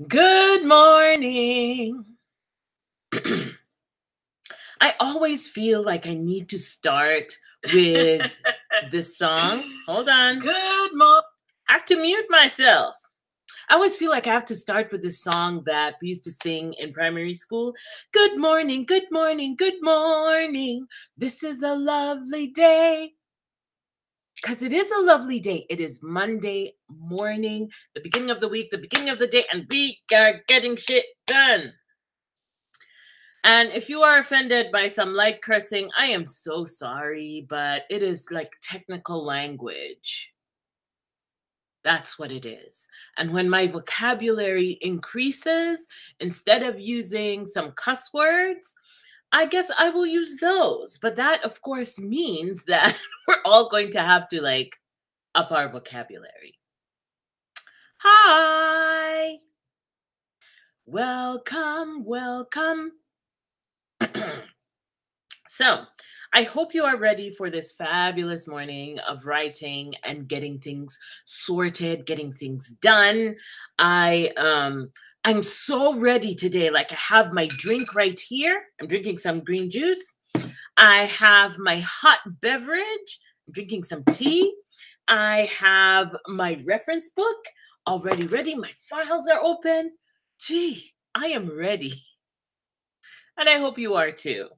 Good morning. I always feel like I need to start with this song. Hold on. Good morning. I have to mute myself. I always feel like I have to start with this song that we used to sing in primary school. Good morning, good morning, good morning. This is a lovely day. Because it is a lovely day. It is Monday morning, the beginning of the week, the beginning of the day, and we are getting shit done. And if you are offended by some light cursing, I am so sorry, but it is like technical language. That's what it is. And when my vocabulary increases, instead of using some cuss words, I guess I will use those. But that, of course, means that we're all going to have to like up our vocabulary. Hi. Welcome, welcome. So, I hope you are ready for this fabulous morning of writing and getting things sorted, getting things done. I'm so ready today. Like I have my drink right here. I'm drinking some green juice. I have my hot beverage. I'm drinking some tea. I have my reference book already ready. My files are open. Gee, I am ready. And I hope you are too.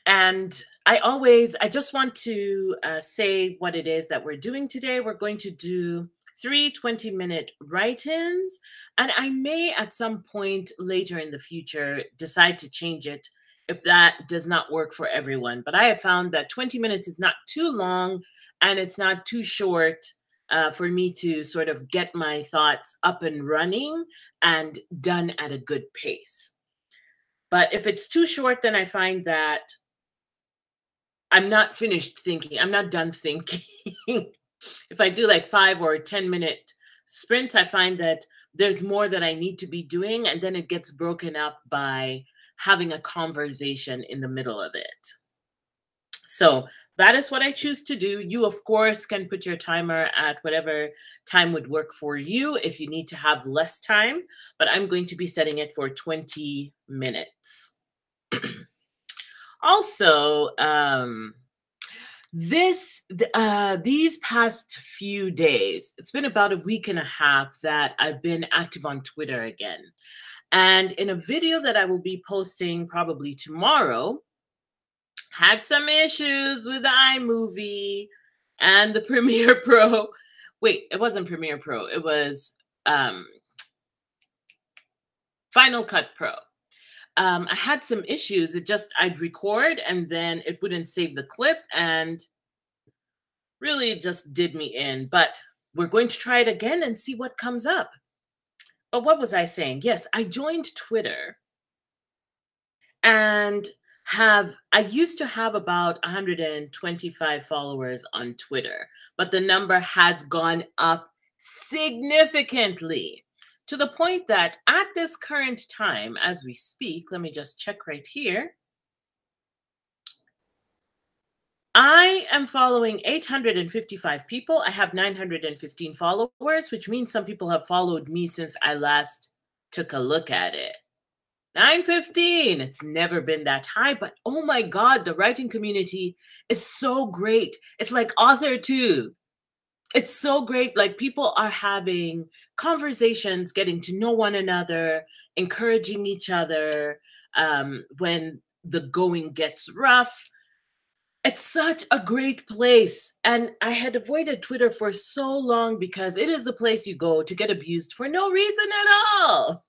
And I just want to say what it is that we're doing today. We're going to do 3 20-minute write-ins, and I may at some point later in the future decide to change it if that does not work for everyone. But I have found that 20 minutes is not too long and it's not too short for me to sort of get my thoughts up and running and done at a good pace. But if it's too short, then I find that I'm not finished thinking. I'm not done thinking. If I do like 5 or 10-minute sprints, I find that there's more that I need to be doing, and then it gets broken up by having a conversation in the middle of it. So that is what I choose to do. You, of course, can put your timer at whatever time would work for you if you need to have less time, but I'm going to be setting it for 20 minutes. Also, these past few days, it's been about a week and a half that I've been active on Twitter again. And in a video that I will be posting probably tomorrow, had some issues with the iMovie and the Premiere Pro. Wait, it wasn't Premiere Pro. It was Final Cut Pro. I had some issues. I'd record and then it wouldn't save the clip and really just did me in. But we're going to try it again and see what comes up. But what was I saying? Yes, I joined Twitter and I used to have about 125 followers on Twitter, but the number has gone up significantly to the point that at this current time, as we speak, let me just check right here. I am following 855 people. I have 915 followers, which means some people have followed me since I last took a look at it. 915. It's never been that high, but oh my God, the writing community is so great. It's like AuthorTube. It's so great. Like people are having conversations, getting to know one another, encouraging each other when the going gets rough. It's such a great place. And I had avoided Twitter for so long because it is the place you go to get abused for no reason at all.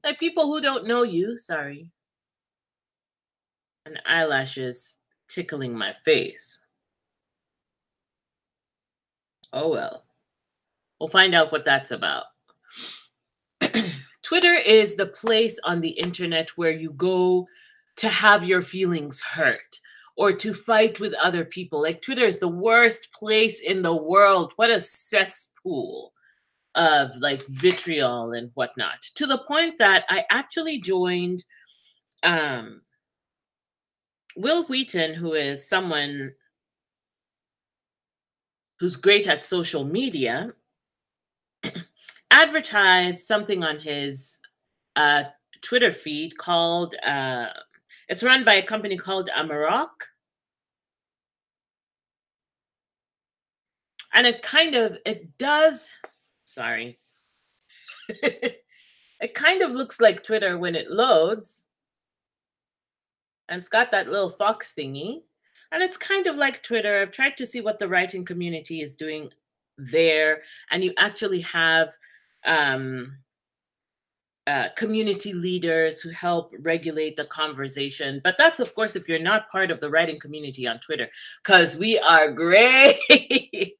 Like people who don't know you, sorry. And eyelashes tickling my face. Oh well. We'll find out what that's about. Twitter is the place on the internet where you go to have your feelings hurt or to fight with other people. Like Twitter is the worst place in the world. What a cesspool of like vitriol and whatnot, to the point that I actually joined Will Wheaton, who is someone who's great at social media, advertised something on his uh, Twitter feed called, it's run by a company called Amarok. And it does, sorry, it kind of looks like Twitter when it loads, and it's got that little fox thingy. And it's kind of like Twitter. I've tried to see what the writing community is doing there, and you actually have um, community leaders who help regulate the conversation. But that's, of course, if you're not part of the writing community on Twitter, because we are great.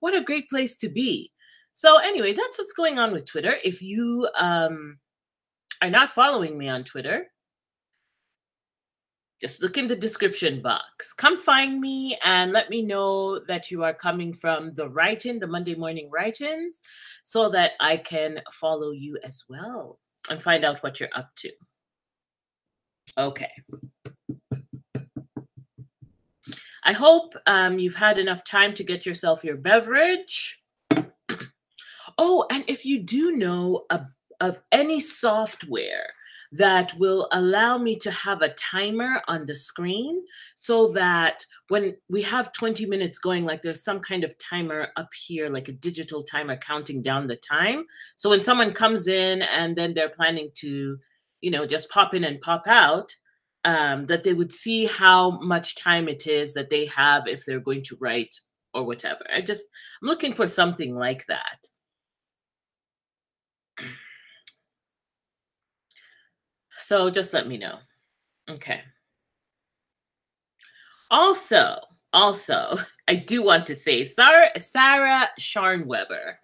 What a great place to be. So, anyway, that's what's going on with Twitter. If you are not following me on Twitter, just look in the description box. Come find me and let me know that you are coming from the write-in, the Monday morning write-ins, so that I can follow you as well and find out what you're up to. Okay. I hope you've had enough time to get yourself your beverage. Oh, and if you do know of any software that will allow me to have a timer on the screen so that when we have 20 minutes going, like there's some kind of timer up here, like a digital timer counting down the time. So when someone comes in and then they're planning to, just pop in and pop out, that they would see how much time it is that they have if they're going to write or whatever. I'm looking for something like that. So just let me know. Okay. Also, I do want to say Sarah Scharnweber,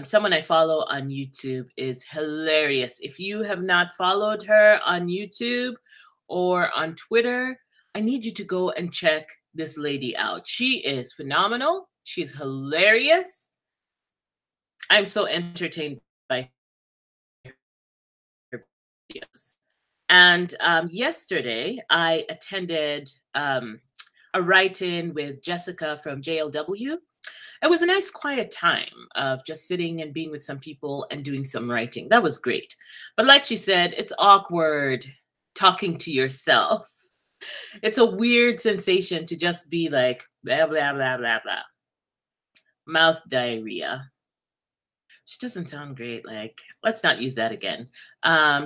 someone I follow on YouTube, is hilarious. If you have not followed her on YouTube or on Twitter, I need you to go and check this lady out. She is phenomenal. She's hilarious. I'm so entertained by her videos. And yesterday, I attended a write-in with Jessica from JLW. It was a nice, quiet time of just sitting and being with some people and doing some writing. That was great. But like she said, it's awkward talking to yourself. It's a weird sensation to just be like, blah, blah, blah, blah, blah. Mouth diarrhea. Which doesn't sound great. Like, let's not use that again.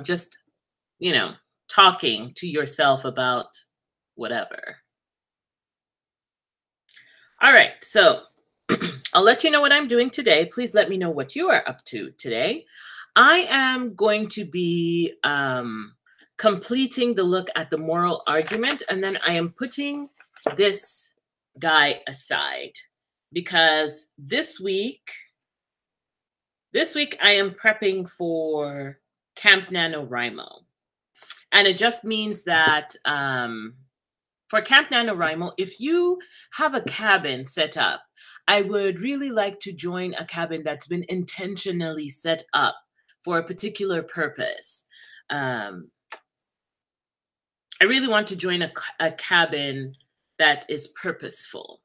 Just talking to yourself about whatever. All right, so I'll let you know what I'm doing today. Please let me know what you are up to today. I am going to be completing the look at the moral argument, and then I am putting this guy aside because this week I am prepping for Camp NaNoWriMo. And it just means that for Camp NaNoWriMo, if you have a cabin set up, I would really like to join a cabin that's been intentionally set up for a particular purpose. I really want to join a cabin that is purposeful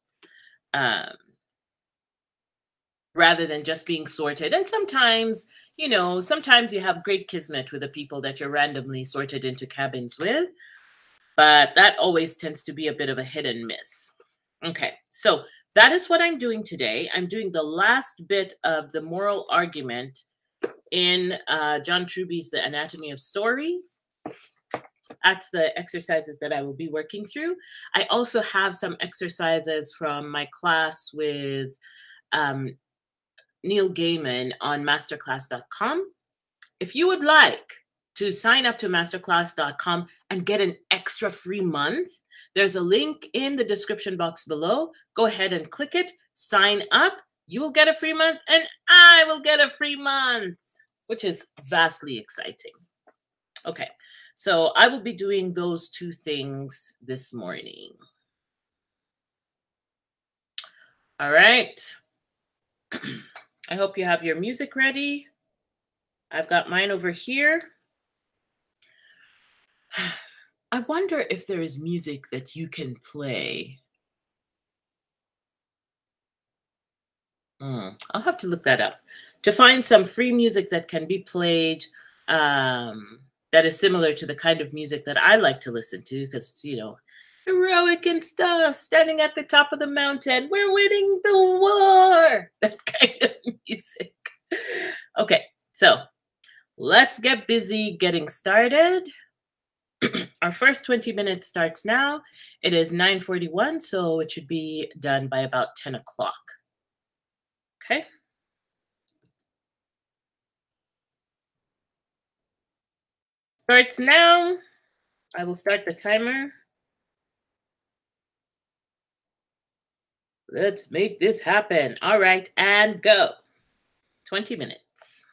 rather than just being sorted. And sometimes you have great kismet with the people that you're randomly sorted into cabins with, but that always tends to be a bit of a hit and miss. Okay, so that is what I'm doing today. I'm doing the last bit of the moral argument in John Truby's The Anatomy of Story. That's the exercises that I will be working through. I also have some exercises from my class with Neil Gaiman on masterclass.com. If you would like to sign up to masterclass.com and get an extra free month, there's a link in the description box below. Go ahead and click it, sign up. You will get a free month and I will get a free month, which is vastly exciting. Okay, so I will be doing those two things this morning. All right. I hope you have your music ready. I've got mine over here. I wonder if there is music that you can play I'll have to look that up to find some free music that can be played, that is similar to the kind of music that I like to listen to because it's, heroic and stuff, standing at the top of the mountain. We're winning the war. That kind of music. Okay, so let's get busy getting started. Our first 20 minutes starts now. It is 9:41, so it should be done by about 10 o'clock. Okay. Starts now. I will start the timer. Let's make this happen. All right, and go. 20 minutes.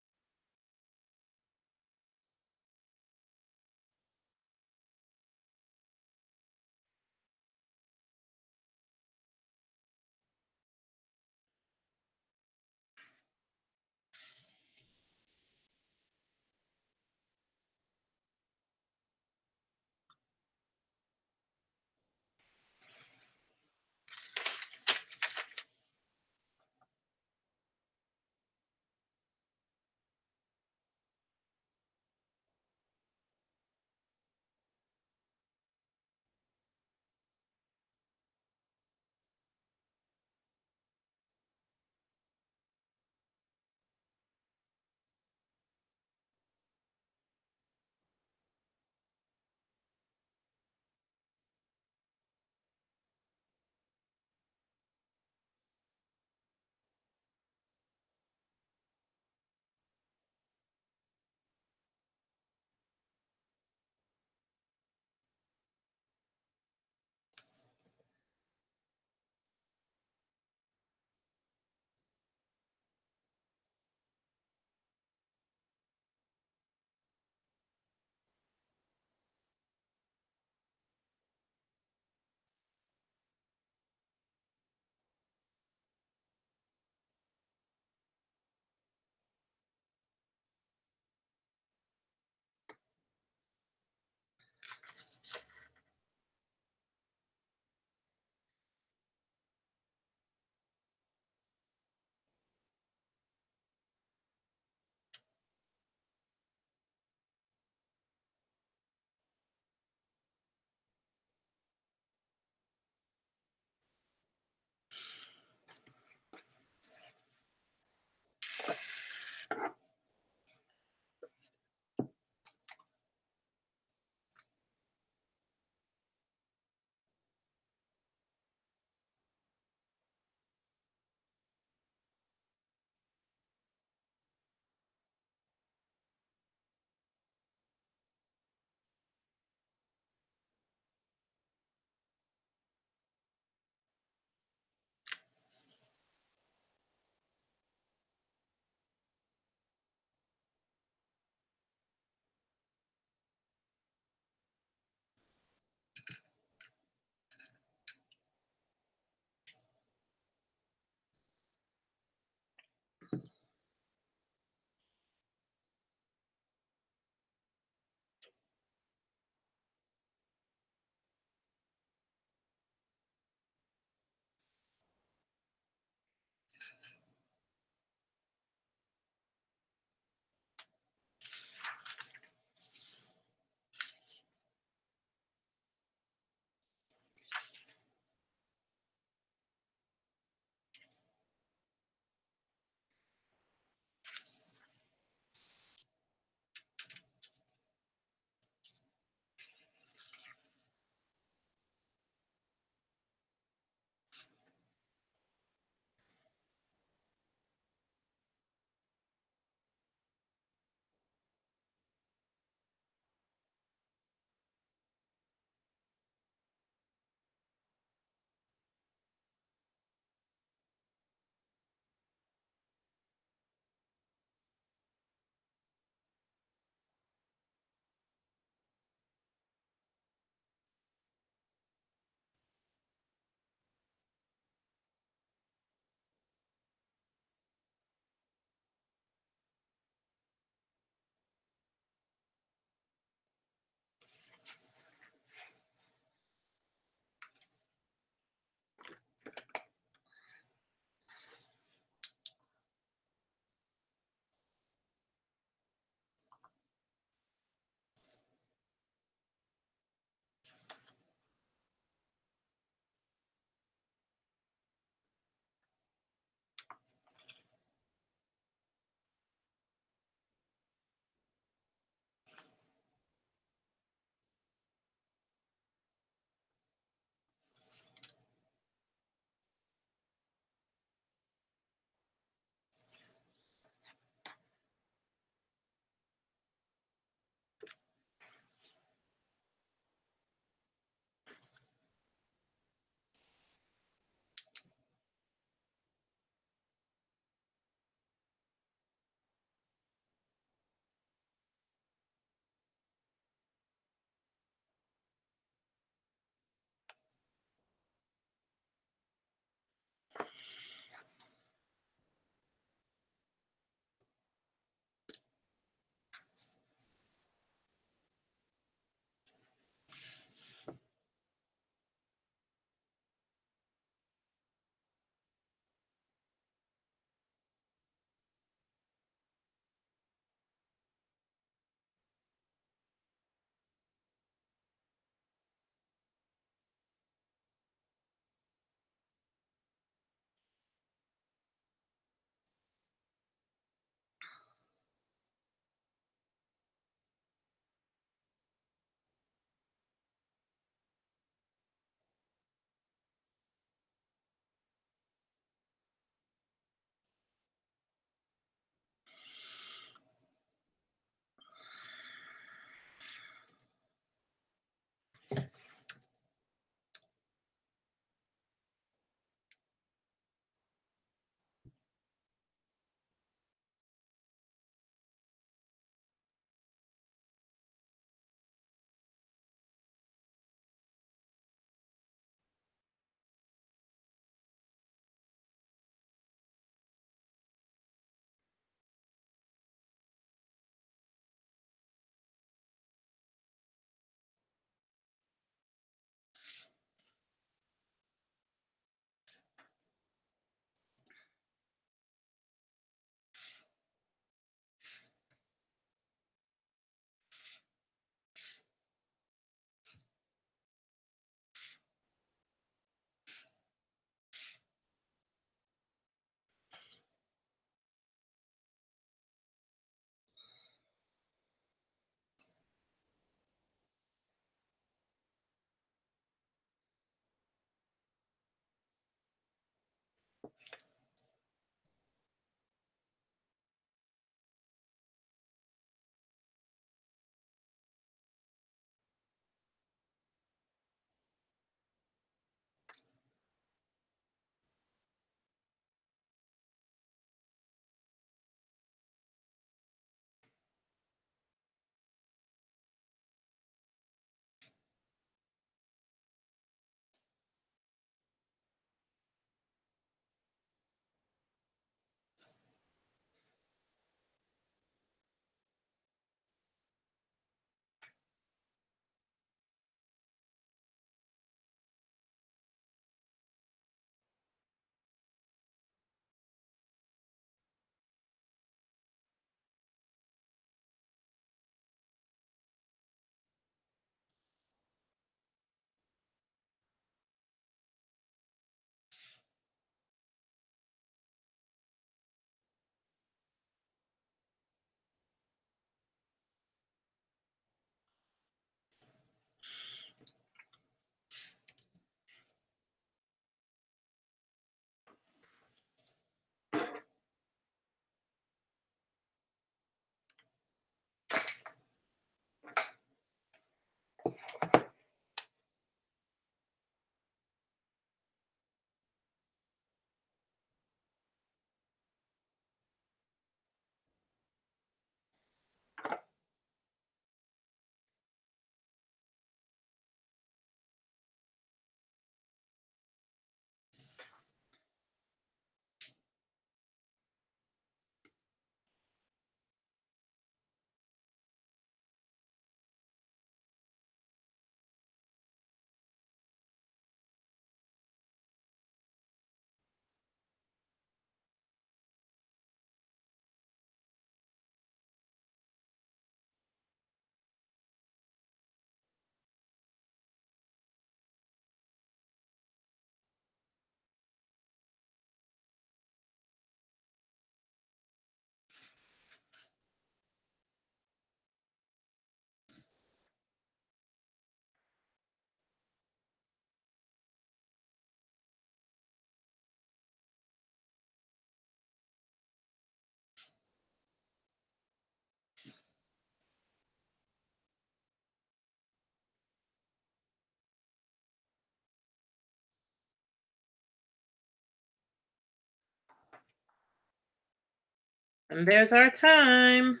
And there's our time.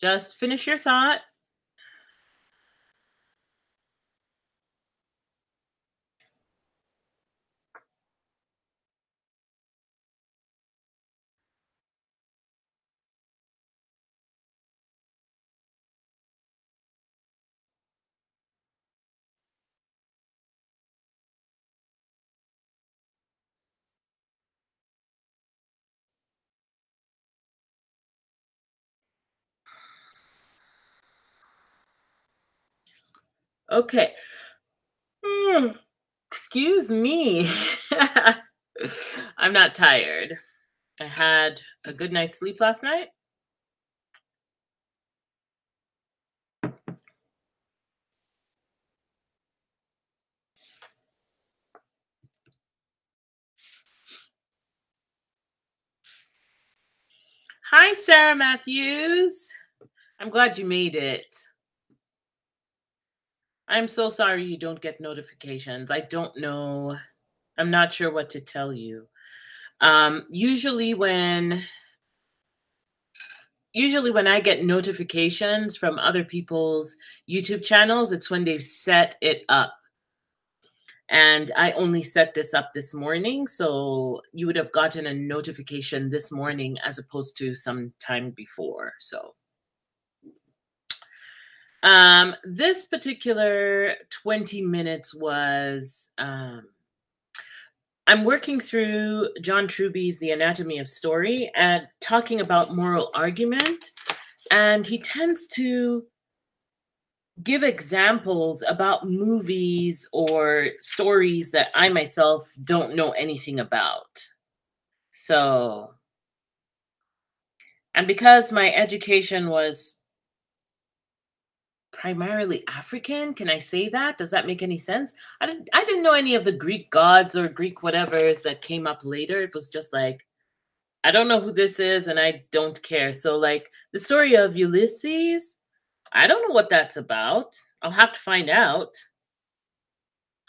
Just finish your thought. Okay. Excuse me. I'm not tired. I had a good night's sleep last night. Hi, Sarah Matthews. I'm glad you made it. I'm so sorry you don't get notifications. I don't know. I'm not sure what to tell you. Usually when I get notifications from other people's YouTube channels, it's when they've set it up. And I only set this up this morning, so you would have gotten a notification this morning as opposed to some time before. So this particular 20 minutes was I'm working through John Truby's The Anatomy of Story and talking about moral argument. And he tends to give examples about movies or stories that I myself don't know anything about. So, and because my education was primarily African, can I say that? Does that make any sense? I didn't know any of the Greek gods or Greek whatevers that came up later. It was just like, I don't know who this is and I don't care. So like the story of Ulysses, I don't know what that's about. I'll have to find out.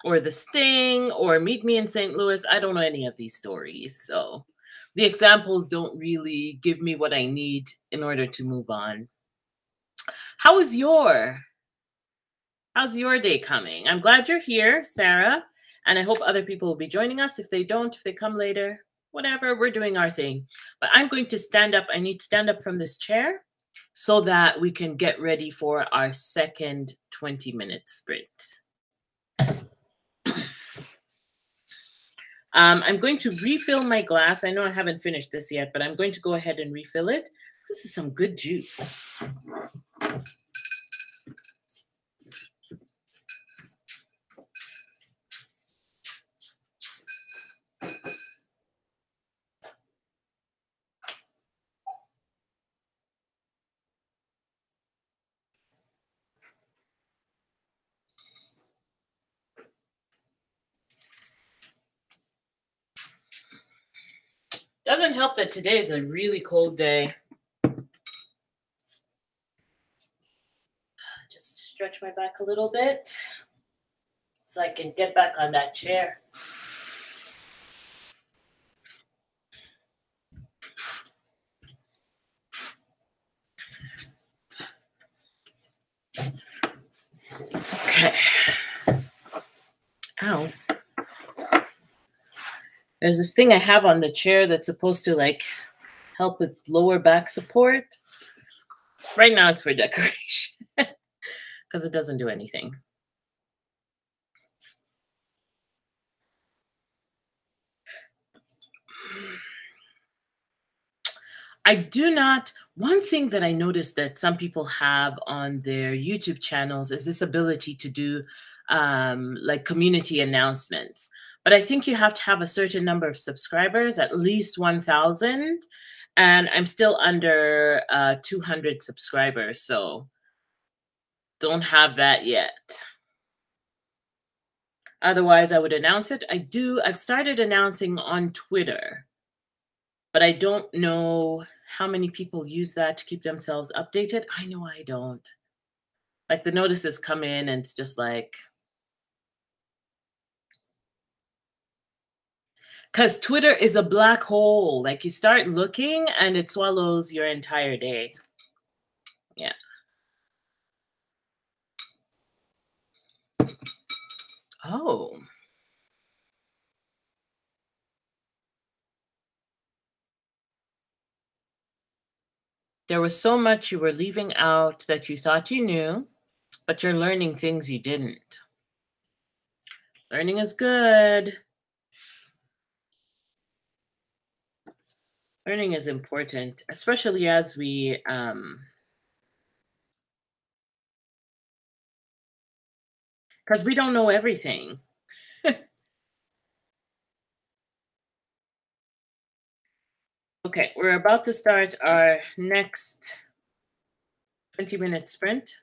Or The Sting or Meet Me in St. Louis. I don't know any of these stories. So the examples don't really give me what I need in order to move on. How is how's your day coming? I'm glad you're here, Sarah, and I hope other people will be joining us. If they don't, if they come later, whatever, we're doing our thing. But I'm going to stand up. I need to stand up from this chair so that we can get ready for our second 20-minute sprint. I'm going to refill my glass. I know I haven't finished this yet, but I'm going to go ahead and refill it. This is some good juice. Doesn't help that today is a really cold day. stretch my back a little bit so I can get back on that chair. Okay. Ow. There's this thing I have on the chair that's supposed to like help with lower back support. Right now it's for decoration because it doesn't do anything. I do not. One thing that I noticed that some people have on their YouTube channels is this ability to do like community announcements. But I think you have to have a certain number of subscribers, at least 1,000. And I'm still under 200 subscribers, so don't have that yet. Otherwise, I would announce it. I've started announcing on Twitter, but I don't know how many people use that to keep themselves updated. I know I don't. Like the notices come in and it's just like, because Twitter is a black hole. Like you start looking and it swallows your entire day. Yeah. Oh, there was so much you were leaving out that you thought you knew, but you're learning things you didn't. Learning is good. Learning is important, especially as because we don't know everything. Okay, we're about to start our next 20-minute sprint.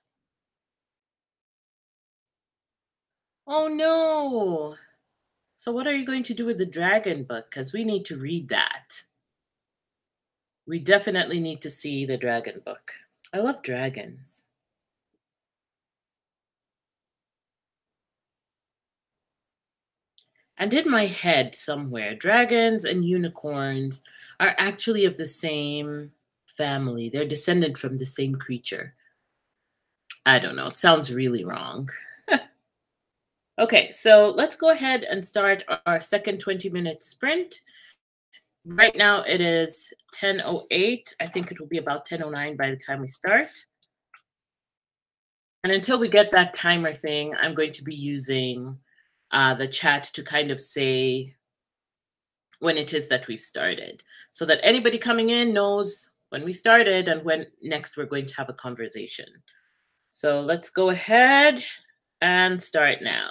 Oh no. So what are you going to do with the dragon book? Because we need to read that. We definitely need to see the dragon book. I love dragons. And in my head somewhere, dragons and unicorns are actually of the same family. They're descended from the same creature. I don't know. It sounds really wrong. Okay, so let's go ahead and start our second 20-minute sprint. Right now it is 10:08. I think it will be about 10:09 by the time we start. And until we get that timer thing, I'm going to be using the chat to kind of say when it is that we've started, so that anybody coming in knows when we started and when next we're going to have a conversation. So let's go ahead and start now.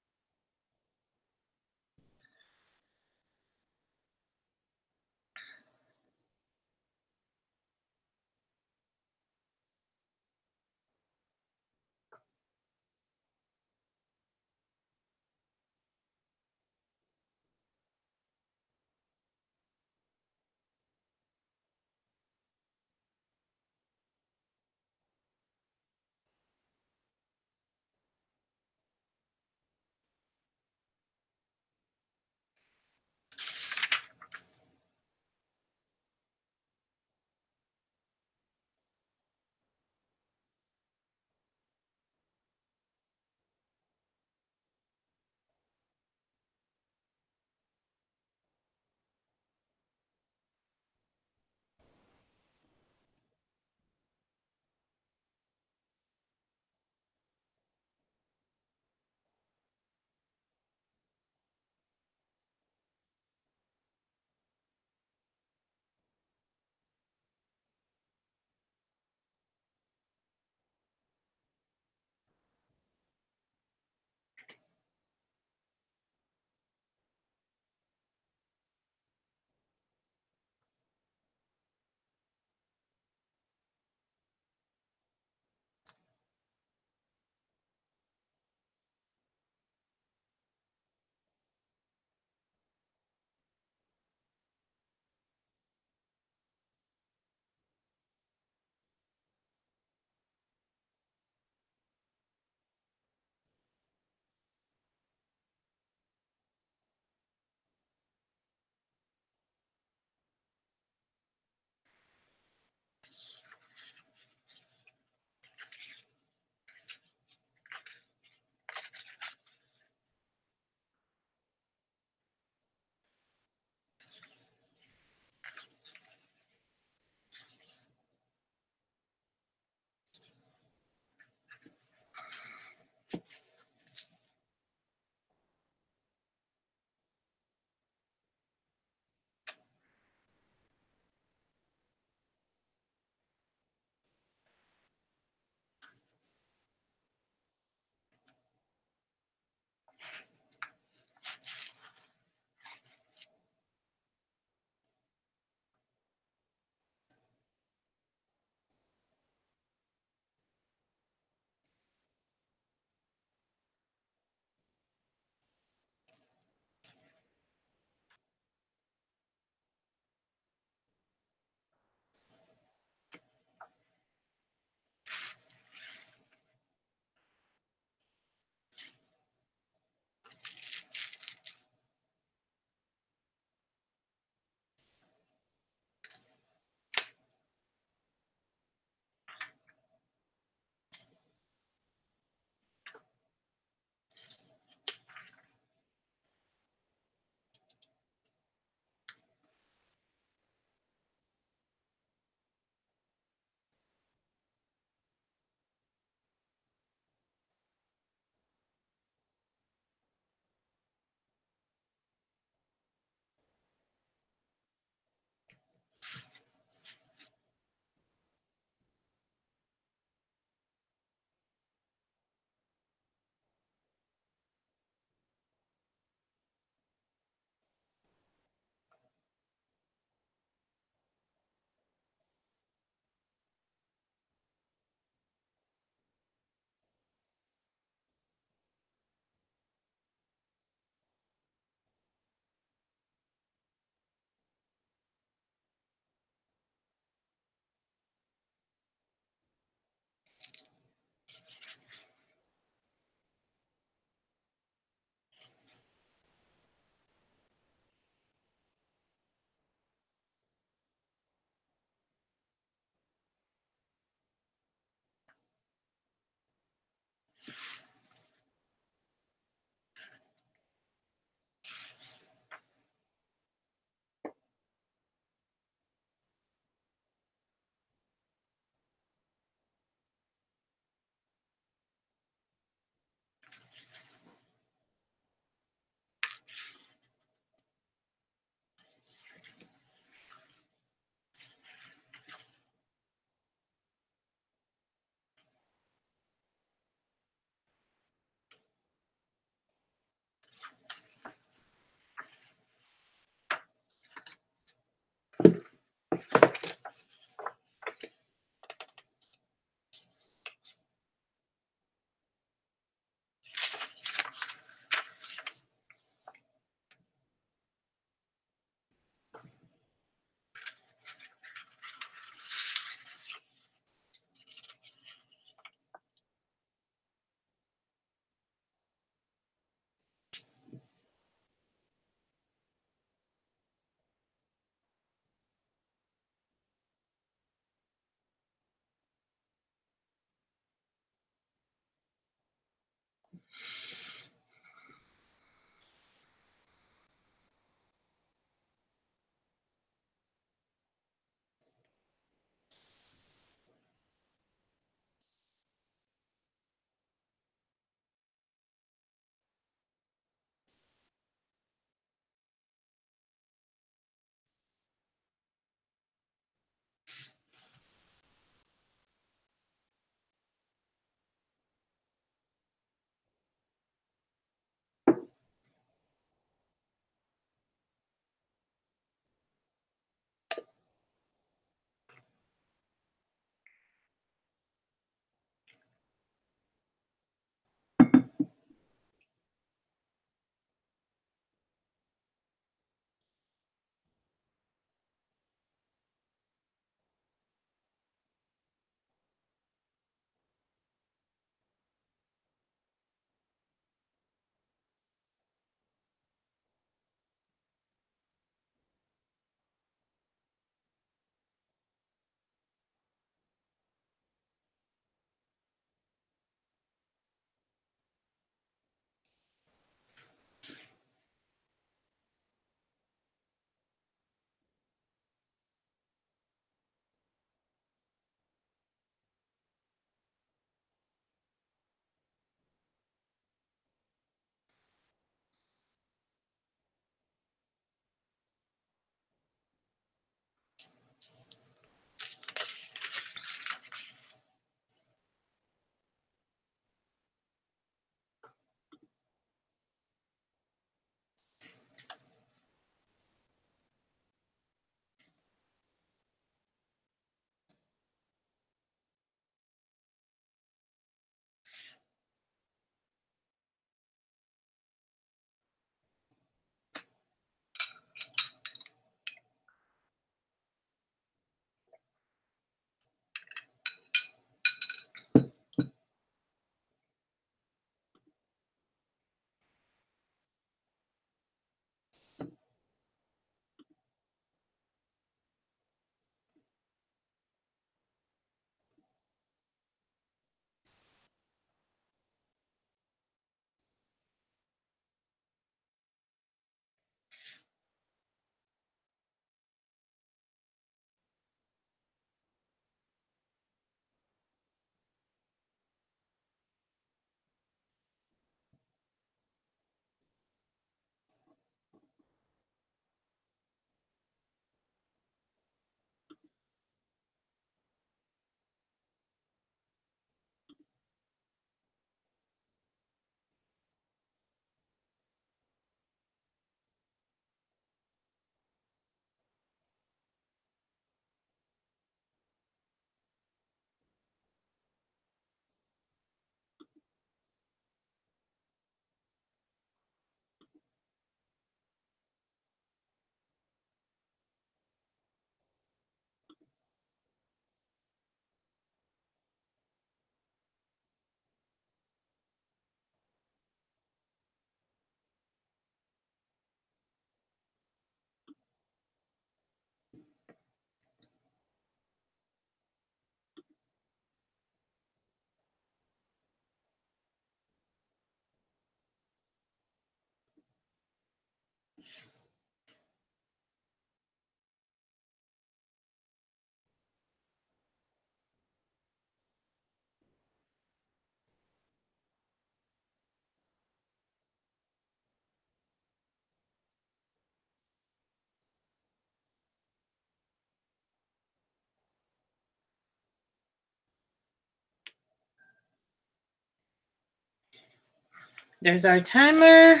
There's our timer.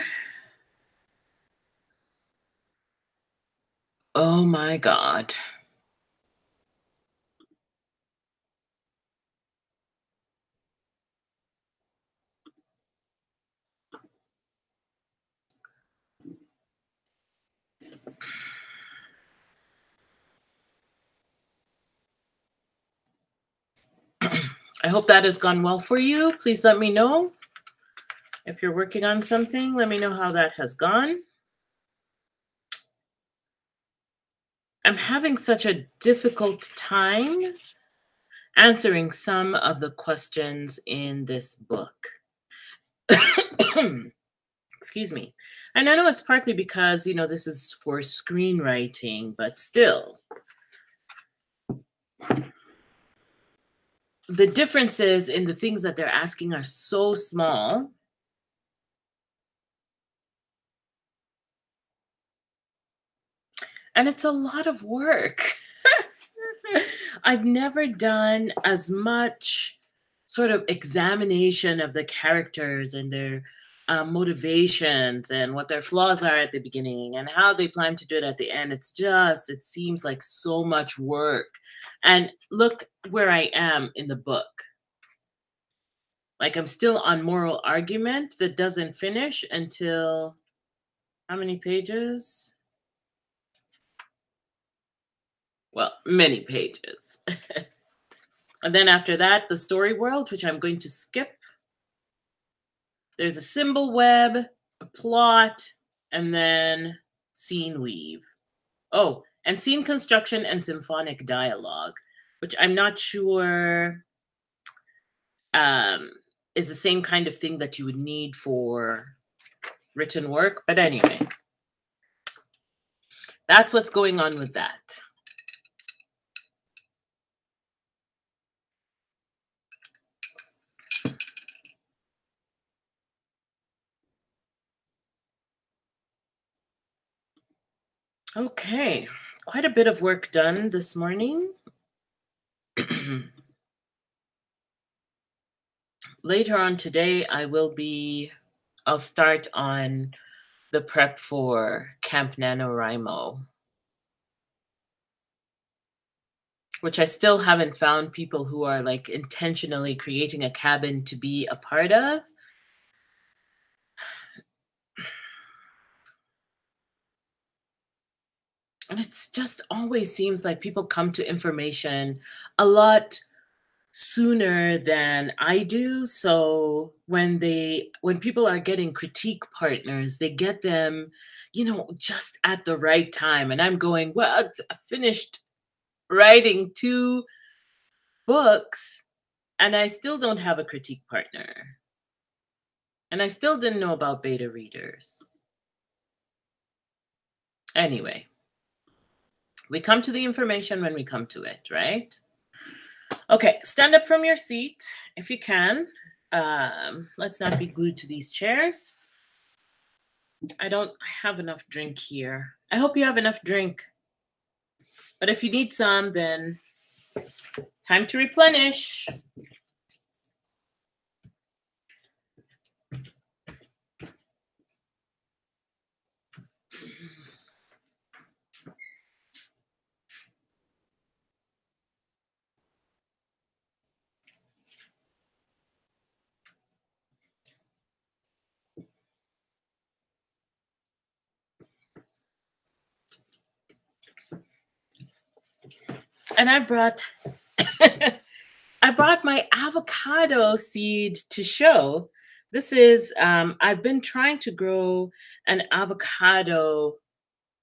Oh my God. I hope that has gone well for you. Please let me know if you're working on something. Let me know how that has gone. I'm having such a difficult time answering some of the questions in this book. Excuse me. And I know it's partly because, this is for screenwriting, but still, the differences in the things that they're asking are so small. And it's a lot of work. I've never done as much sort of examination of the characters and their motivations and what their flaws are at the beginning and how they plan to do it at the end. It seems like so much work. And look where I am in the book. Like I'm still on moral argument that doesn't finish until how many pages? Well, many pages. And then after that, the story world, which I'm going to skip. There's a symbol web, a plot, and then scene weave. Oh, and scene construction and symphonic dialogue, which I'm not sure um, is the same kind of thing that you would need for written work. But anyway, that's what's going on with that. Okay, quite a bit of work done this morning. Later on today, I'll start on the prep for Camp NaNoWriMo, which I still haven't found people who are like intentionally creating a cabin to be a part of. And it's just always seems like people come to information a lot sooner than I do. So when people are getting critique partners, they get them, just at the right time. And I'm going, well, I finished writing 2 books and I still don't have a critique partner. And I still didn't know about beta readers. Anyway, we come to the information when we come to it, right? Okay, stand up from your seat if you can. Let's not be glued to these chairs. I don't have enough drink here. I hope you have enough drink. But if you need some, then time to replenish. And I brought I brought my avocado seed to show. This is I've been trying to grow an avocado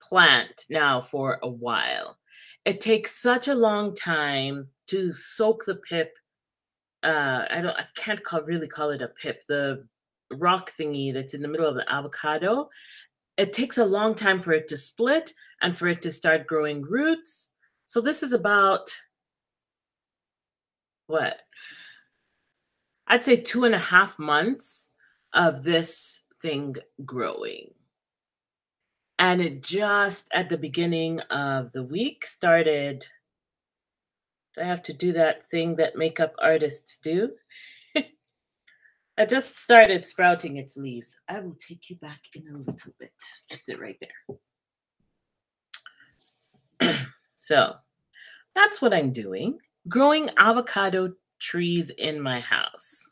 plant now for a while. It takes such a long time to soak the pip. I can't really call it a pip. The rock thingy that's in the middle of the avocado. It takes a long time for it to split and for it to start growing roots. So this is about what? I'd say 2.5 months of this thing growing. And it just at the beginning of the week started. Do I have to do that thing that makeup artists do? I just started sprouting its leaves. I will take you back in a little bit. Just sit right there. So that's what I'm doing. Growing avocado trees in my house.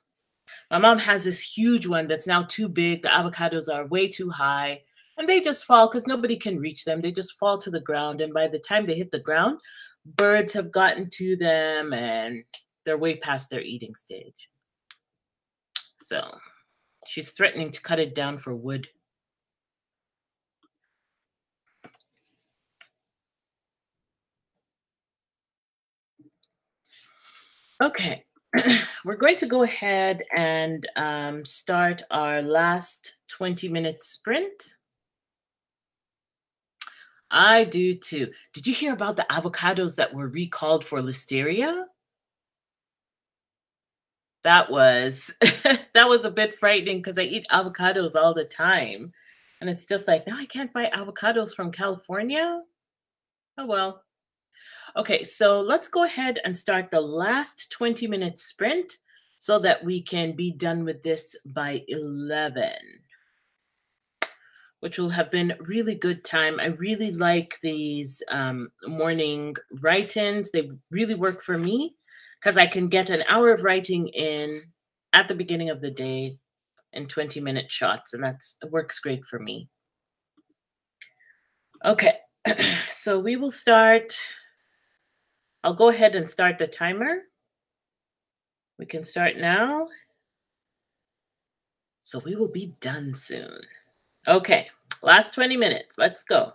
My mom has this huge one that's now too big. The avocados are way too high and they just fall because nobody can reach them. They just fall to the ground. And by the time they hit the ground, birds have gotten to them and they're way past their eating stage. So she's threatening to cut it down for wood. Okay, we're going to go ahead and start our last 20-minute sprint. I do too. Did you hear about the avocados that were recalled for listeria? That was that was a bit frightening because I eat avocados all the time. And it's just like, now I can't buy avocados from California? Oh well. Okay, so let's go ahead and start the last 20-minute sprint so that we can be done with this by 11, which will have been really good time. I really like these morning write-ins. They really work for me because I can get an hour of writing in at the beginning of the day in 20-minute shots, and that's it works great for me. Okay, so we will start. I'll go ahead and start the timer. We can start now. So we will be done soon. Okay, last 20 minutes. Let's go.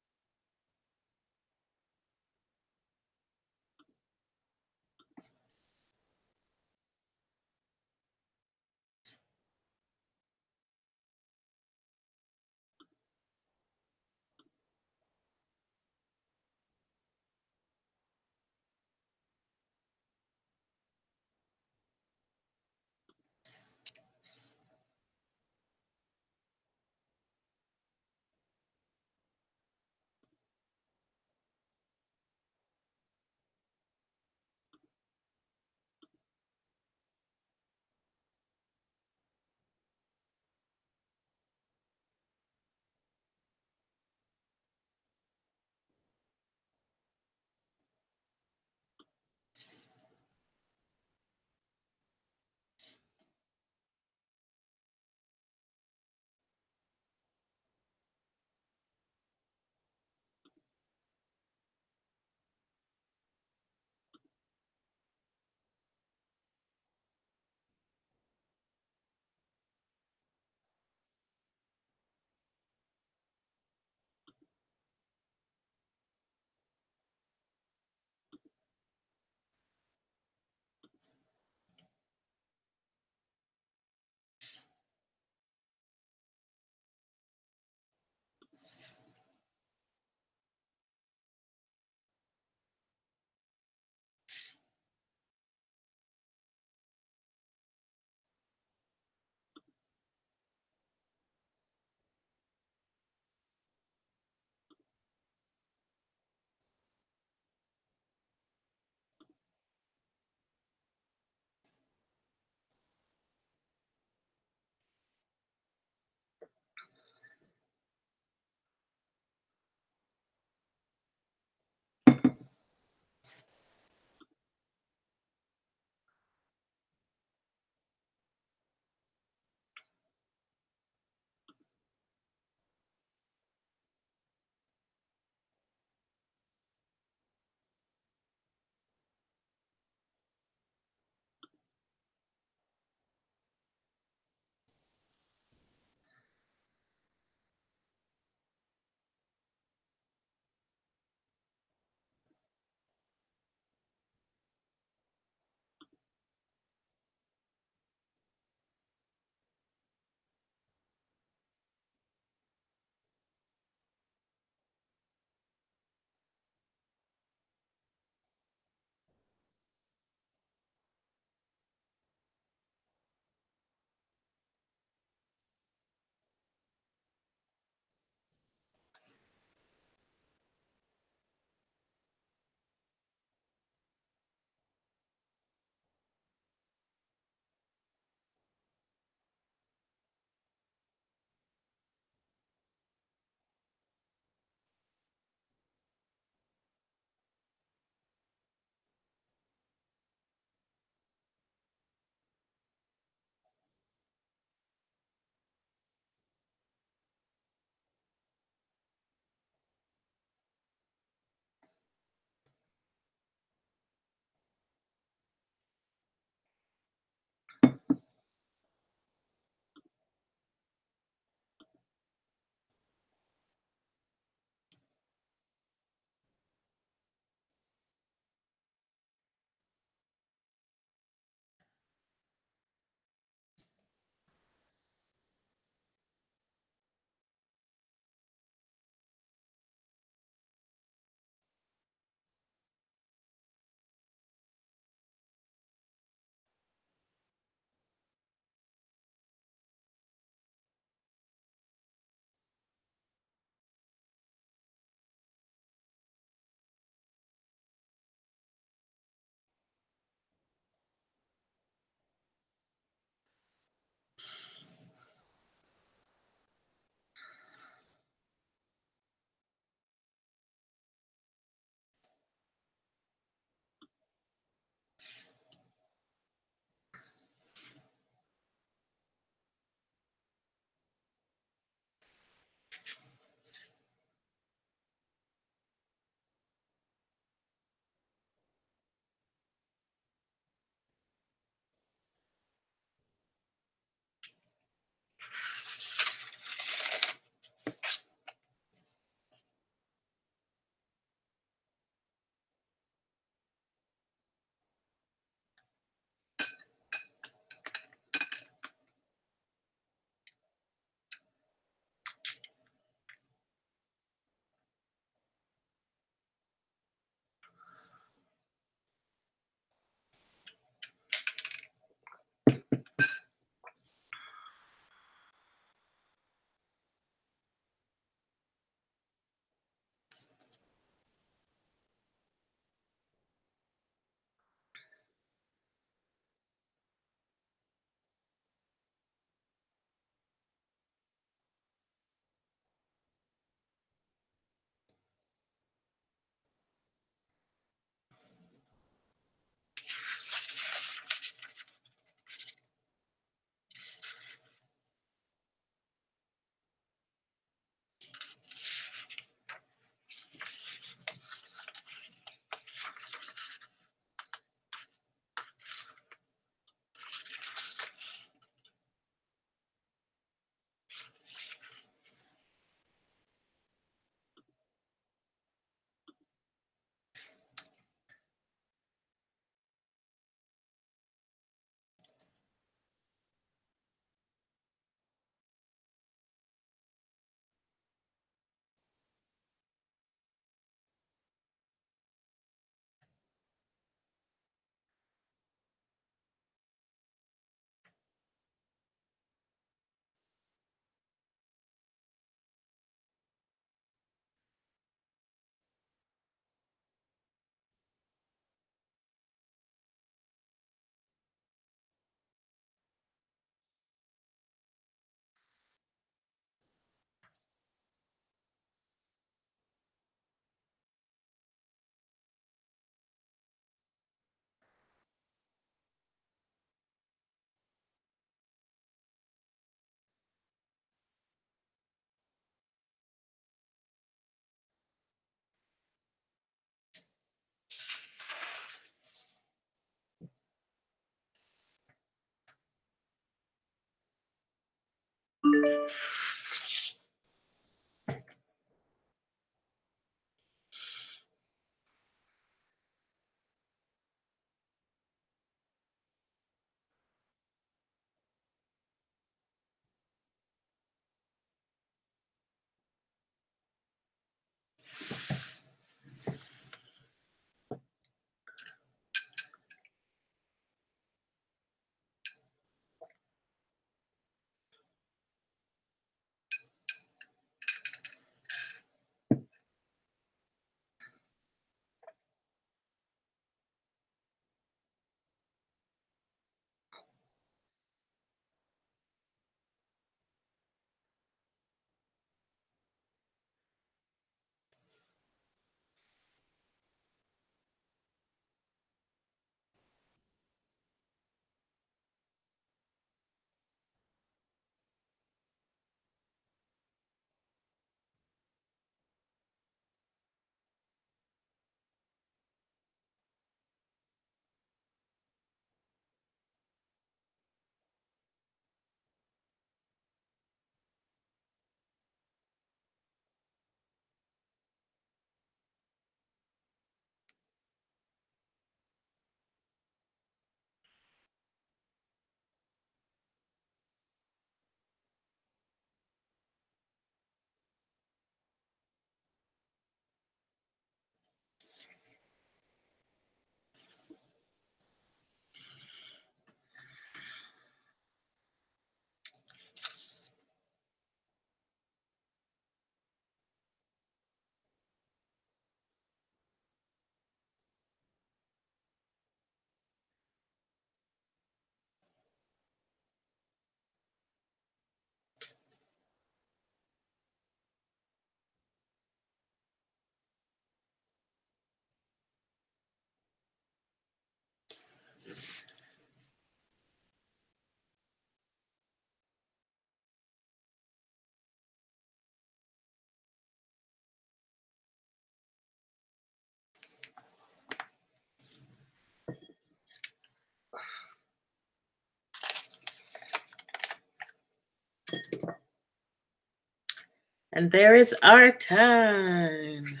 And there is our time.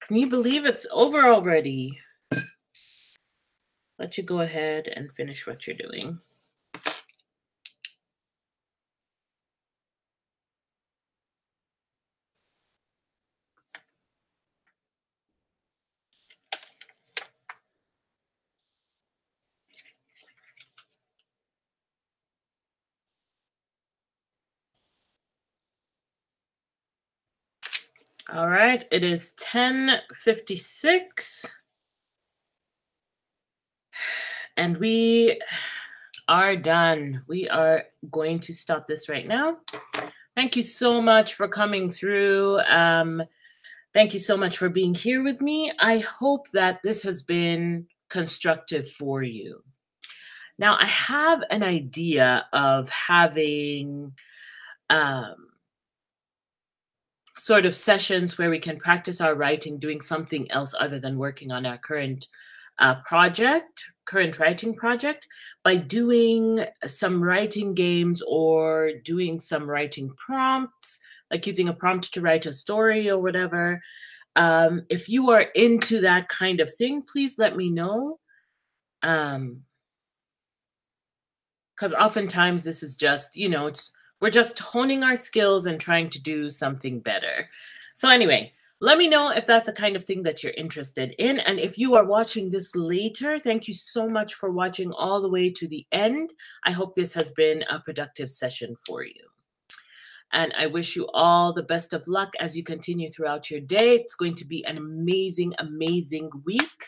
Can you believe it's over already? Let you go ahead and finish what you're doing. All right, it is 10:56, and we are done. We are going to stop this right now. Thank you so much for coming through. Thank you so much for being here with me. I hope that this has been constructive for you. Now, I have an idea of having um, sort of sessions where we can practice our writing doing something else other than working on our current current writing project, by doing some writing games or doing some writing prompts, like using a prompt to write a story or whatever. If you are into that kind of thing, please let me know. Because oftentimes this is just, we're just honing our skills and trying to do something better. So anyway, let me know if that's the kind of thing that you're interested in. And if you are watching this later, thank you so much for watching all the way to the end. I hope this has been a productive session for you. And I wish you all the best of luck as you continue throughout your day. It's going to be an amazing, amazing week,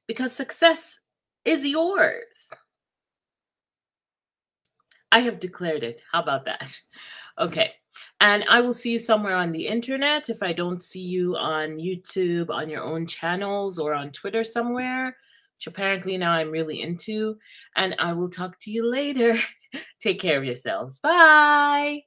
because success is yours. I have declared it. How about that? Okay. And I will see you somewhere on the internet if I don't see you on YouTube, on your own channels, or on Twitter somewhere, which apparently now I'm really into. And I will talk to you later. Take care of yourselves. Bye.